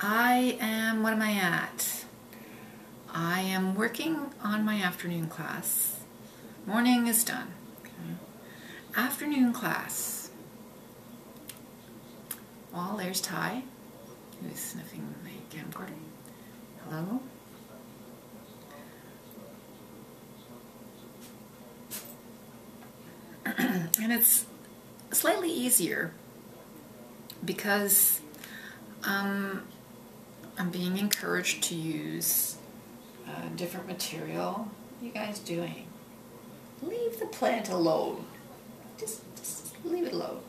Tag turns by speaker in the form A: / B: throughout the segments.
A: what am I at? I am working on my afternoon class. Morning is done. Okay. Afternoon class. Well, there's Ty, who's sniffing the camcorder. Hello. And it's slightly easier because I'm being encouraged to use different material. What are you guys doing? Leave the plant alone. Just leave it alone.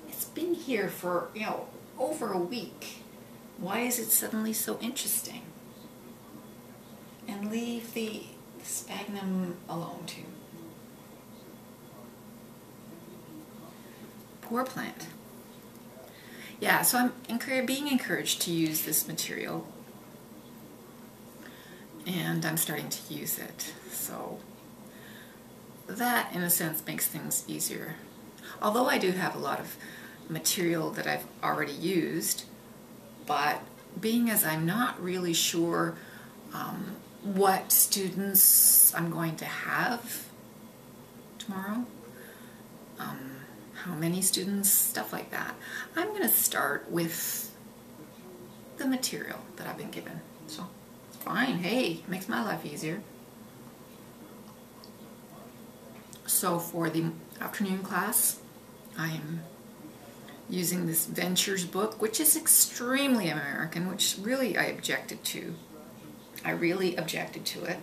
A: It's been here for, over a week. Why is it suddenly so interesting? And leave the sphagnum alone too. Poor plant. Yeah, so I'm being encouraged to use this material, and I'm starting to use it. So that, in a sense, makes things easier. Although I do have a lot of material that I've already used, but being as I'm not really sure what students I'm going to have tomorrow, how many students, stuff like that, I'm going to start with the material that I've been given. So it's fine. Hey, it makes my life easier. So for the afternoon class, I am using this Ventures book, which is extremely American, which really I objected to. I really objected to it.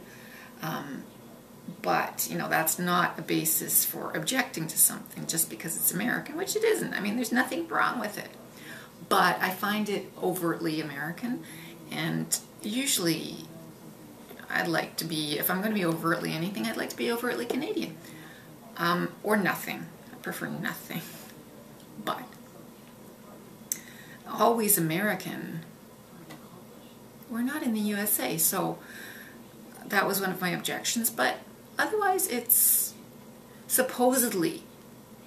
A: But, that's not a basis for objecting to something just because it's American, which it isn't. I mean, there's nothing wrong with it. But I find it overtly American, and usually I'd like to be, if I'm going to be overtly anything, I'd like to be overtly Canadian. Or nothing. I prefer nothing. But always American. We're not in the USA, so that was one of my objections, but otherwise it's supposedly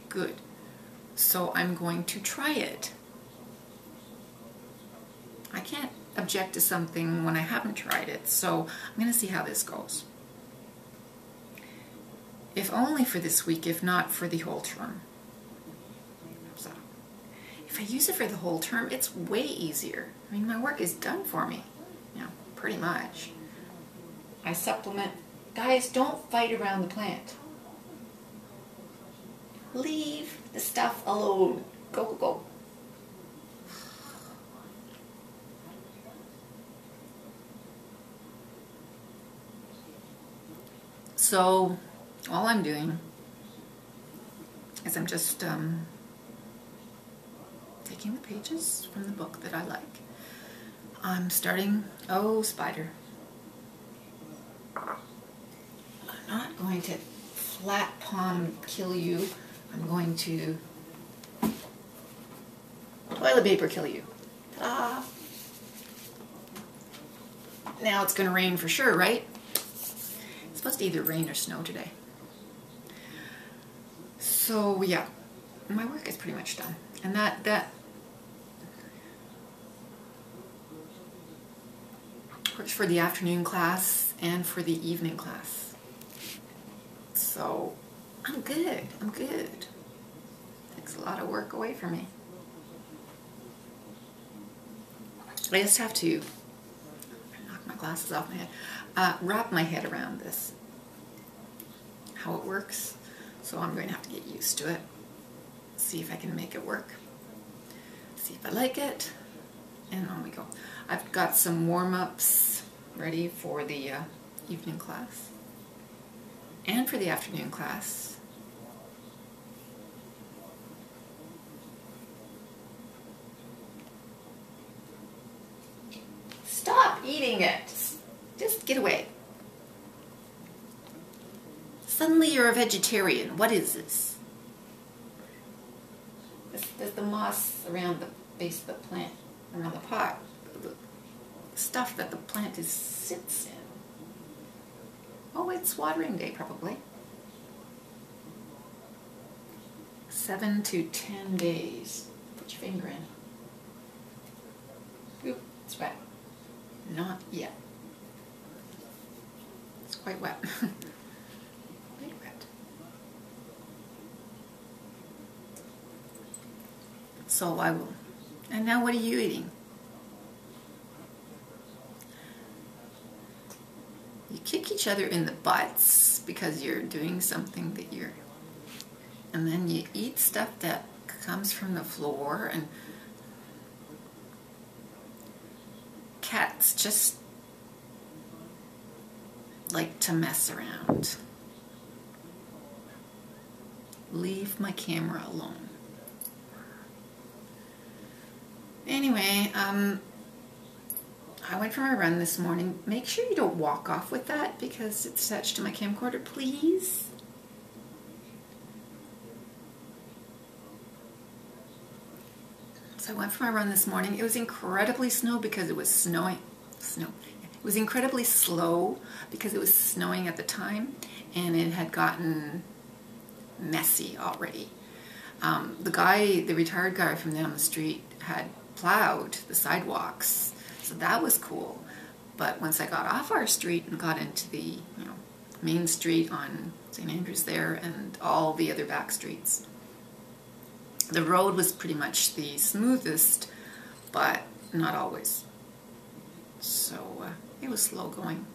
A: good. So I'm going to try it. I can't object to something when I haven't tried it, so I'm going to see how this goes. If only for this week, if not for the whole term. So if I use it for the whole term, it's way easier. I mean, my work is done for me, pretty much. I supplement. Guys, don't fight around the plant. Leave the stuff alone. Go, go, go. So, all I'm doing is I'm just taking the pages from the book that I like. I'm starting, oh, spider. I'm not going to flat palm kill you. I'm going to toilet paper kill you. Ta-da! Now it's going to rain for sure, right? It's supposed to either rain or snow today. So yeah, my work is pretty much done. And that works for the afternoon class and for the evening class. So I'm good. I'm good. Takes a lot of work away from me. I just have to knock my glasses off my head. Wrap my head around this. How it works. So I'm going to have to get used to it. See if I can make it work. See if I like it. And on we go. I've got some warm-ups ready for the evening class and for the afternoon class. Stop eating it. Just get away. Suddenly you're a vegetarian. What is this? There's the moss around the base of the plant, around the pot. The stuff that the plant sits in. Oh, it's watering day probably. 7 to 10 days. Put your finger in. It's wet. Not yet. It's quite wet. Quite wet. So I will. And now what are you eating? You kick each other in the butts because you're doing something that you're... And then you eat stuff that comes from the floor, and cats just like to mess around. Leave my camera alone. Anyway, I went for my run this morning. Make sure you don't walk off with that because it's attached to my camcorder, please. So I went for my run this morning. It was incredibly snow because it was snowing. It was incredibly slow because it was snowing at the time, and it had gotten messy already. The retired guy from down the street had plowed the sidewalks, so that was cool. But once I got off our street and got into the main street on St. Andrews there and all the other back streets, the road was pretty much the smoothest, but not always. So it was slow going.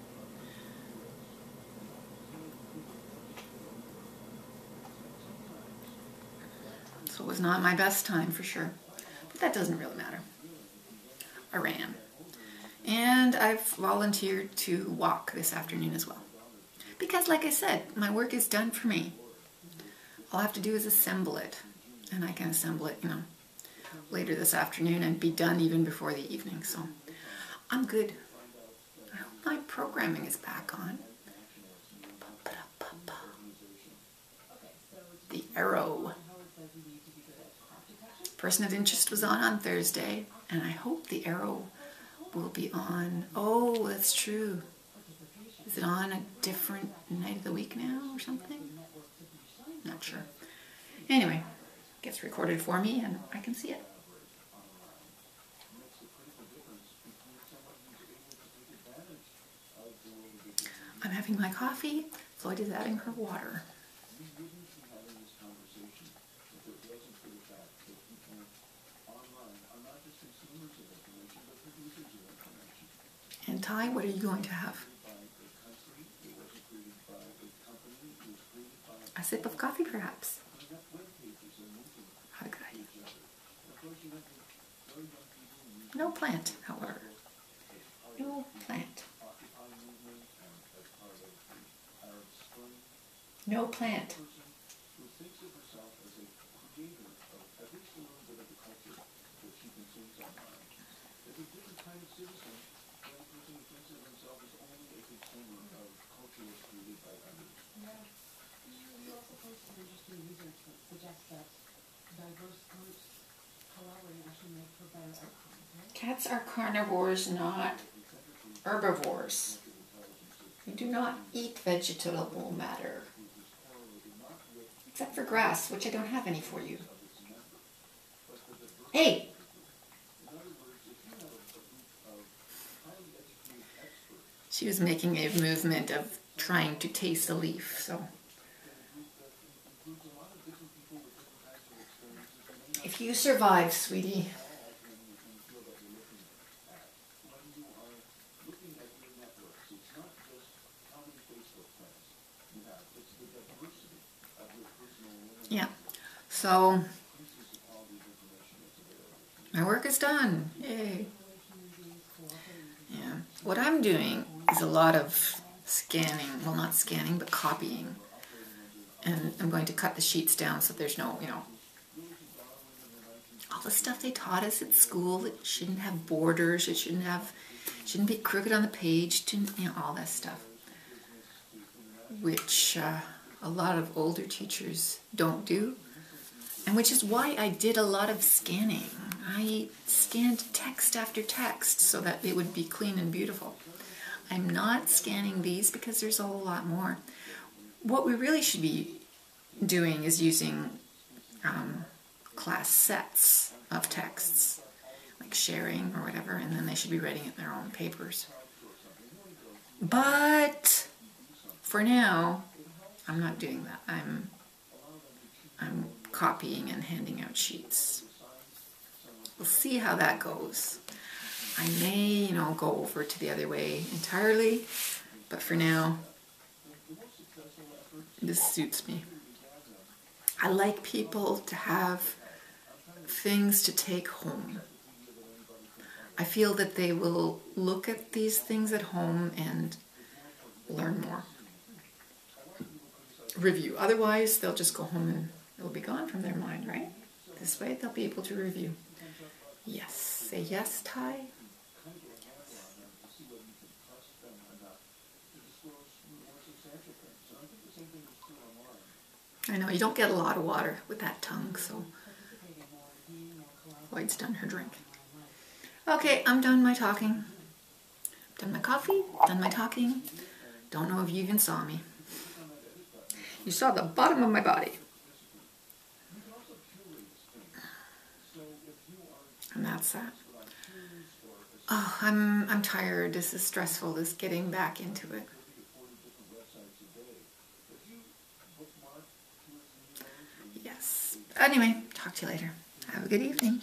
A: So it was not my best time for sure, but that doesn't really matter. I ran. And I've volunteered to walk this afternoon as well. Because like I said, my work is done for me. All I have to do is assemble it. And I can assemble it, later this afternoon and be done even before the evening. So I'm good. I hope my programming is back on. The Arrow. Person of Interest was on Thursday, and I hope the Arrow will be on. Oh, that's true. Is it on a different night of the week now or something? Not sure. Anyway, gets recorded for me and I can see it. I'm having my coffee. Floyd is having her water. And Ty, what are you going to have? A sip of coffee, perhaps? Not a good idea. No plant, however. No plant. No plant. Cats are carnivores, not herbivores. We do not eat vegetable matter. Except for grass, which I don't have any for you. Hey! She was making a movement of trying to taste a leaf, so. If you survive, sweetie. Yeah, so my work is done. Yay. Yeah, what I'm doing is a lot of scanning, well not scanning, but copying. And I'm going to cut the sheets down so there's no, all the stuff they taught us at school. It shouldn't have borders, it shouldn't be crooked on the page, all that stuff. Which a lot of older teachers don't do, and which is why I did a lot of scanning. I scanned text after text so that it would be clean and beautiful. I'm not scanning these because there's a whole lot more. What we really should be doing is using class sets of texts, like sharing or whatever, and then they should be writing it in their own papers. But for now, I'm not doing that. I'm copying and handing out sheets. We'll see how that goes. I may, go over to the other way entirely, but for now, this suits me. I like people to have things to take home. I feel that they will look at these things at home and learn more. Review. Otherwise, they'll just go home and it'll be gone from their mind, right? This way, they'll be able to review. Yes. Say yes, Ty. I know, you don't get a lot of water with that tongue, so Floyd's done her drink. Okay, I'm done my talking. Done my coffee, done my talking. Don't know if you even saw me. You saw the bottom of my body. And that's that. Oh, I'm tired. This is stressful, this getting back into it. Yes. Anyway, talk to you later. Have a good evening.